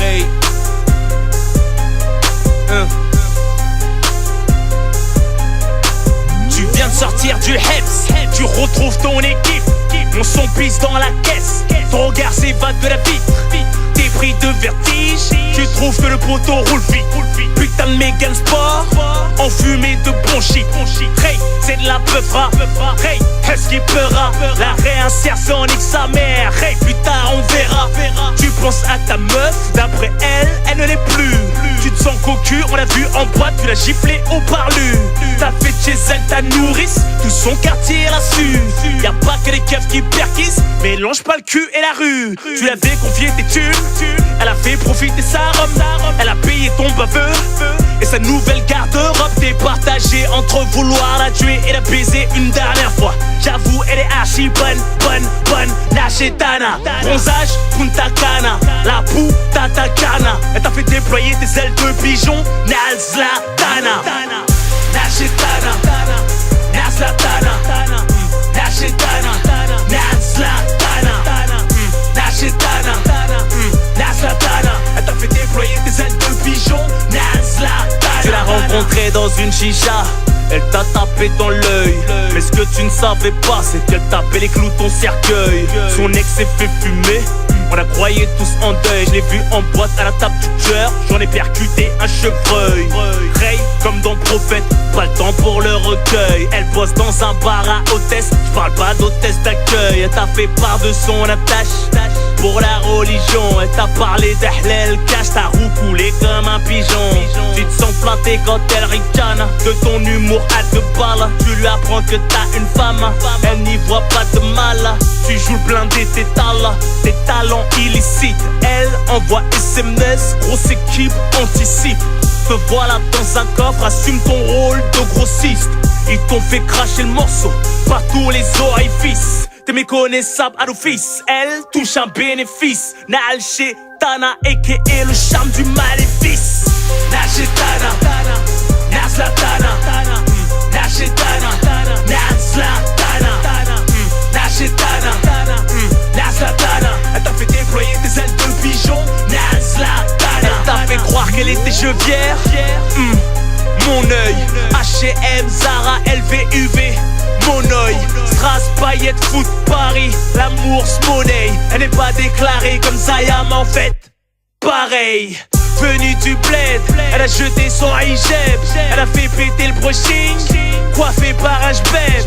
Hey. Tu viens de sortir du Heps, tu retrouves ton équipe. Mon son pisse dans la caisse, ton regard s'évade de la vitre. T'es pris de vertige, tu trouves que le poteau roule vite. Putain de Mégane Sport, enfumé de bon shit. Hey, c'est de la peufra. Hey, Husky peura. La réinsertion nique sa mère. Hey, plus tard on verra. Tu penses à ta meuf, d'après elle, elle ne l'est plus. Tu te sens cocu, on l'a vu en boîte, tu l'as giflé au parlu. T'as fait de chez elle ta nourrice, tout son quartier l'a su. Y'a pas que les keufs qui perquissent, mélange pas le cul et la rue. Tu l'avais confié tes thunes, elle a fait profiter sa robe. Elle a payé ton baveux et sa nouvelle garde-robe. T'es partagé entre vouloir la tuer et la baiser une dernière fois. J'avoue, elle est archi bonne, la chétana. Bronzage, Punta Cana, la puta cana. Elle t'a fait déployer tes ailes de pigeon, Nazlatana. La chétana, Nazlatana. La chétana, Nazlatana. La chétana, Nazlatana. Elle t'a fait déployer tes ailes de pigeon, Nazlatana. Tu l'as rencontrée dans une chicha, elle t'a tapé dans l'œil. Mais ce que tu ne savais pas, c'est qu'elle tapait les clous ton cercueil. Son ex s'est fait fumer, on la croyait tous en deuil. Je l'ai vu en boîte à la table du tueur, j'en ai percuté un chevreuil. Ray comme dans Prophète, pas le temps pour le recueil. Elle bosse dans un bar à hôtesse, j'parle pas d'hôtesse d'accueil. Elle t'a fait part de son attache pour la religion. Elle t'a parlé d'Ahlel cache, ta roue coulée comme un pigeon. Tu te sens planté quand elle ricane de ton humour à deux balles. Tu lui apprends que t'as une femme, elle n'y voit pas de mal. Tu joues le blindé, tes talents illicites. Elle envoie SMS, grosse équipe anticipe. Te voilà dans un coffre, assume ton rôle de grossiste. Ils t'ont fait cracher le morceau par tous les orifices. T'es méconnaissable à l'office, elle touche un bénéfice. Naal Chétana, a.k.a. le charme du maléfice. La Chétana, Nazlatana. La Chétana, Nazlatana. La Chétana, Nazlatana. Elle t'a fait déployer tes ailes de pigeon, Nazlatana. Elle t'a fait croire qu'elle était chevière. Mon œil, H&M, Zara, LVUV, mon œil, Strass, paillettes, foot, Paris, l'amour, monnaie. Elle n'est pas déclarée comme Zayam en fait, pareil. Venue du bled, elle a jeté son hijab. Elle a fait péter le brushing, coiffée par un jbeb.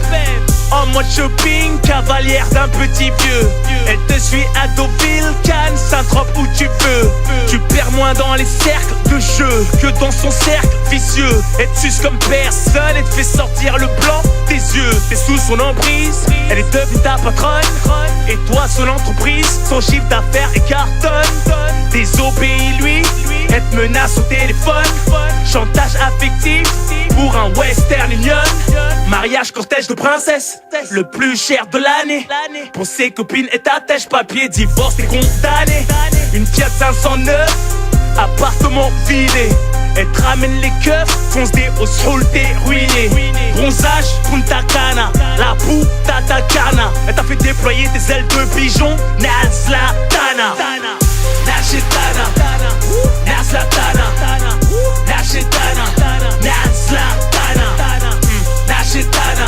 En mode shopping, cavalière d'un petit vieux. Elle te suit à Deauville, Cannes, Saint-Tropez où tu veux. Tu perds moins dans les cercles de jeu que dans son cercle vicieux. Elle te suce comme personne et te fait sortir le blanc des yeux. T'es sous son emprise, elle est devenue ta patronne. Et toi son entreprise, son chiffre d'affaires est cartonne. Désobéis-lui, elle te menace au téléphone. Chantage affectif pour un Western Union. Mariage cortège de princesse, le plus cher de l'année. Pour ses copines et ta tèche, papier, divorce, t'es condamné. Une Fiat 509, appartement vidé. Elle te ramène les keufs, fonce des hausses, t'es ruiné. Bronzage, Punta Cana, la puta cana. Elle t'a fait déployer tes ailes de pigeon, Nazlatana. La Chétana, Nazlatana. La Chétana, Nazlatana. La Chétana,